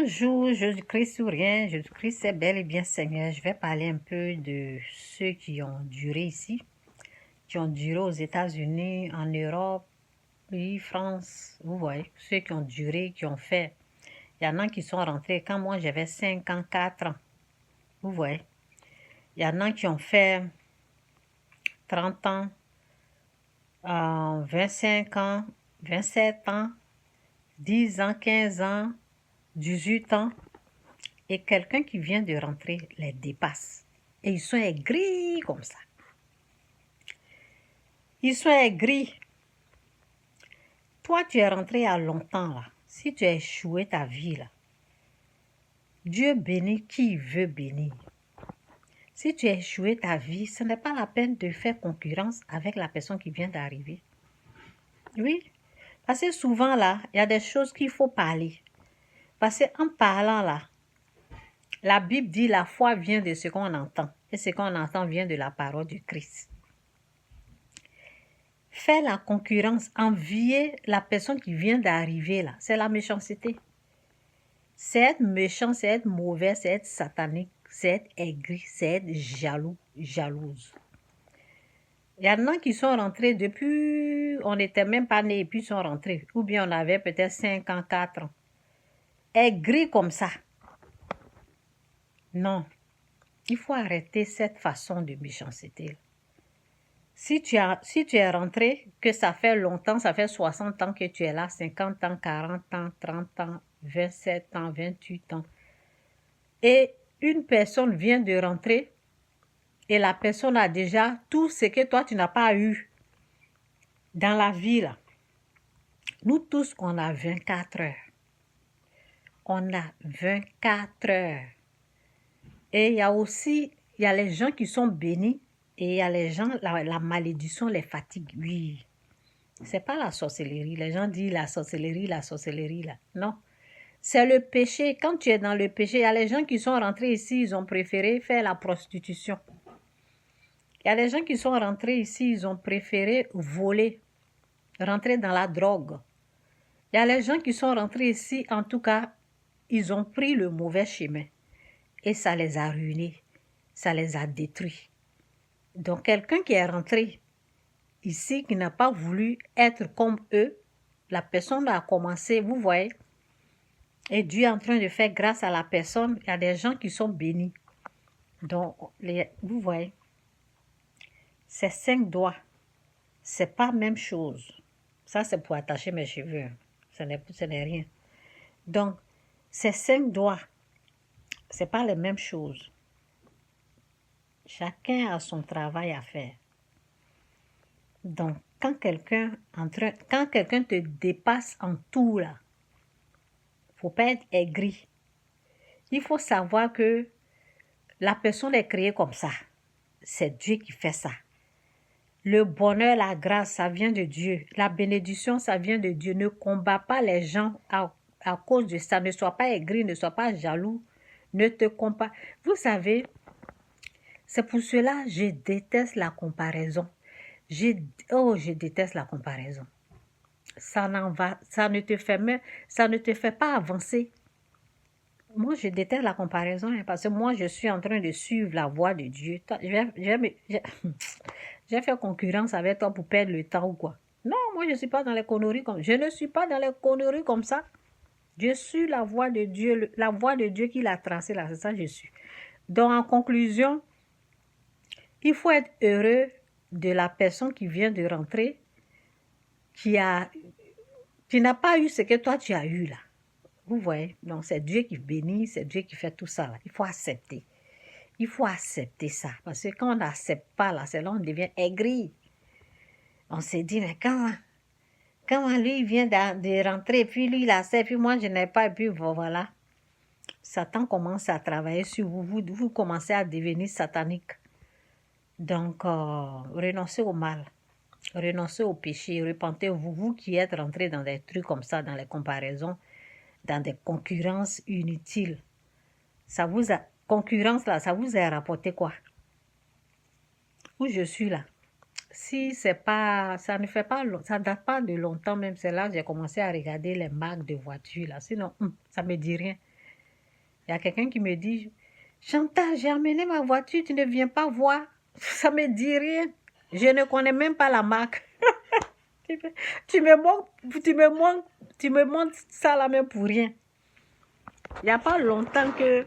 Bonjour, Jésus-Christ ou rien, Jésus-Christ est bel et bien Seigneur. Je vais parler un peu de ceux qui ont duré ici, qui ont duré aux États-Unis, en Europe, oui, France, vous voyez, ceux qui ont duré, qui ont fait. Il y en a qui sont rentrés quand moi j'avais 5 ans, 4 ans, vous voyez. Il y en a qui ont fait 30 ans, 25 ans, 27 ans, 10 ans, 15 ans, 18 ans. Et quelqu'un qui vient de rentrer les dépasse. Et ils sont aigris comme ça. Ils sont aigris. Toi, tu es rentré il y a longtemps là. Si tu as échoué ta vie là, Dieu bénit qui veut bénir. Si tu as échoué ta vie, ce n'est pas la peine de faire concurrence avec la personne qui vient d'arriver. Oui, parce que souvent là, il y a des choses qu'il faut parler. Parce qu'en parlant là, la Bible dit la foi vient de ce qu'on entend. Et ce qu'on entend vient de la parole du Christ. Faire la concurrence, envier la personne qui vient d'arriver là, c'est la méchanceté. C'est être méchant, c'est être mauvais, c'est être satanique, c'est être aigri, c'est être jaloux, jalouse. Il y en a qui sont rentrés depuis, on n'était même pas nés et puis ils sont rentrés. Ou bien on avait peut-être 5 ans, 4 ans. Aigri comme ça. Non, il faut arrêter cette façon de méchanceté. Si tu es rentré, que ça fait longtemps, ça fait 60 ans que tu es là, 50 ans, 40 ans, 30 ans, 27 ans, 28 ans, et une personne vient de rentrer et la personne a déjà tout ce que toi tu n'as pas eu dans la vie là. Nous tous, on a 24 heures. On a 24 heures. Et il y a les gens qui sont bénis et il y a les gens, la malédiction les fatigue. Oui. C'est pas la sorcellerie. Les gens disent la sorcellerie là. Non. C'est le péché. Quand tu es dans le péché, il y a les gens qui sont rentrés ici, ils ont préféré faire la prostitution. Il y a les gens qui sont rentrés ici, ils ont préféré voler, rentrer dans la drogue. Il y a les gens qui sont rentrés ici, en tout cas, ils ont pris le mauvais chemin. Et ça les a ruinés. Ça les a détruits. Donc, quelqu'un qui est rentré ici, qui n'a pas voulu être comme eux, la personne a commencé, vous voyez, et Dieu est en train de faire grâce à la personne. Il y a des gens qui sont bénis. Donc, vous voyez, ces 5 doigts, c'est pas la même chose. Ça, c'est pour attacher mes cheveux. Ce n'est rien. Donc, ces 5 doigts, c'est pas les mêmes choses. Chacun a son travail à faire. Donc, quand quelqu'un te dépasse en tout là, faut pas être aigri. Il faut savoir que la personne est créée comme ça. C'est Dieu qui fait ça. Le bonheur, la grâce, ça vient de Dieu. La bénédiction, ça vient de Dieu. Ne combat pas les gens à cause de ça. Ne sois pas aigri, ne sois pas jaloux. Ne te compare. Vous savez, c'est pour cela que je déteste la comparaison. Je déteste la comparaison. Ça ne te fait pas avancer. Moi, je déteste la comparaison parce que moi, je suis en train de suivre la voie de Dieu. J'ai fait concurrence avec toi pour perdre le temps ou quoi? Non, moi, je ne suis pas dans les conneries comme ça. Je ne suis pas dans les conneries comme ça. Je suis la voie de Dieu, la voie de Dieu qu'il a tracée là. C'est ça que je suis. Donc, en conclusion, il faut être heureux de la personne qui vient de rentrer, qui n'a pas eu ce que toi, tu as eu là. Vous voyez? Donc, c'est Dieu qui bénit, c'est Dieu qui fait tout ça là. Il faut accepter. Il faut accepter ça. Parce que quand on n'accepte pas là, c'est là on devient aigri. On s'est dit, mais quand lui vient de rentrer, puis lui il accepte, puis moi je n'ai pas, et puis voilà. Satan commence à travailler sur vous. Vous commencez à devenir satanique. Donc, renoncez au mal. Renoncez au péché. Repentez-vous. Vous qui êtes rentrés dans des trucs comme ça, dans les comparaisons, dans des concurrences inutiles. Concurrence là, ça vous a rapporté quoi? Où je suis là? Si c'est pas, ça date pas de longtemps même, c'est là que j'ai commencé à regarder les marques de voitures là. Sinon, ça me dit rien. Il y a quelqu'un qui me dit, Chantal, j'ai amené ma voiture, tu ne viens pas voir. Ça me dit rien. Je ne connais même pas la marque. Tu me montres ça là même pour rien. Il n'y a pas longtemps que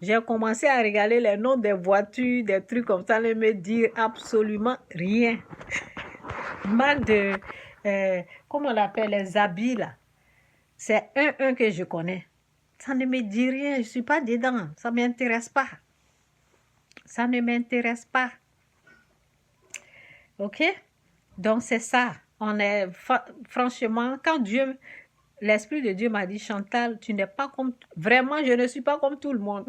j'ai commencé à regarder les noms des voitures, des trucs comme ça, ne me dire absolument rien. Marque de, comment on appelle, les habits là. C'est un que je connais. Ça ne me dit rien, je ne suis pas dedans. Ça ne m'intéresse pas. Ça ne m'intéresse pas. Ok? Donc c'est ça. On est, franchement, quand Dieu, l'Esprit de Dieu m'a dit, Chantal, tu n'es pas comme, vraiment, je ne suis pas comme tout le monde.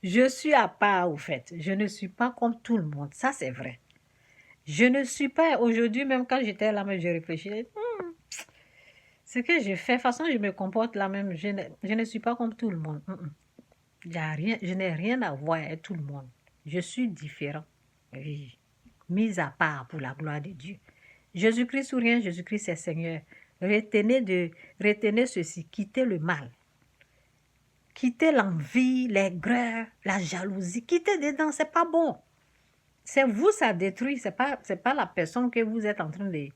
Je suis à part, au fait. Je ne suis pas comme tout le monde. Ça, c'est vrai. Je ne suis pas, aujourd'hui, même quand j'étais là, mais je réfléchissais, ce que je fais, de toute façon, je me comporte là même, je ne suis pas comme tout le monde. Y a rien, je n'ai rien à voir avec tout le monde. Je suis différent. Oui. Mis à part pour la gloire de Dieu. Jésus-Christ ou rien, Jésus-Christ est Seigneur. Retenez ceci, quittez le mal. Quittez l'envie, l'aigreur, la jalousie. Quittez dedans, c'est pas bon. C'est vous, ça détruit. C'est pas la personne que vous êtes en train de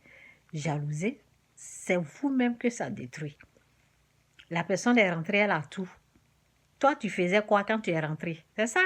jalouser. C'est vous-même que ça détruit. La personne est rentrée, elle a tout. Toi, tu faisais quoi quand tu es rentré? C'est ça?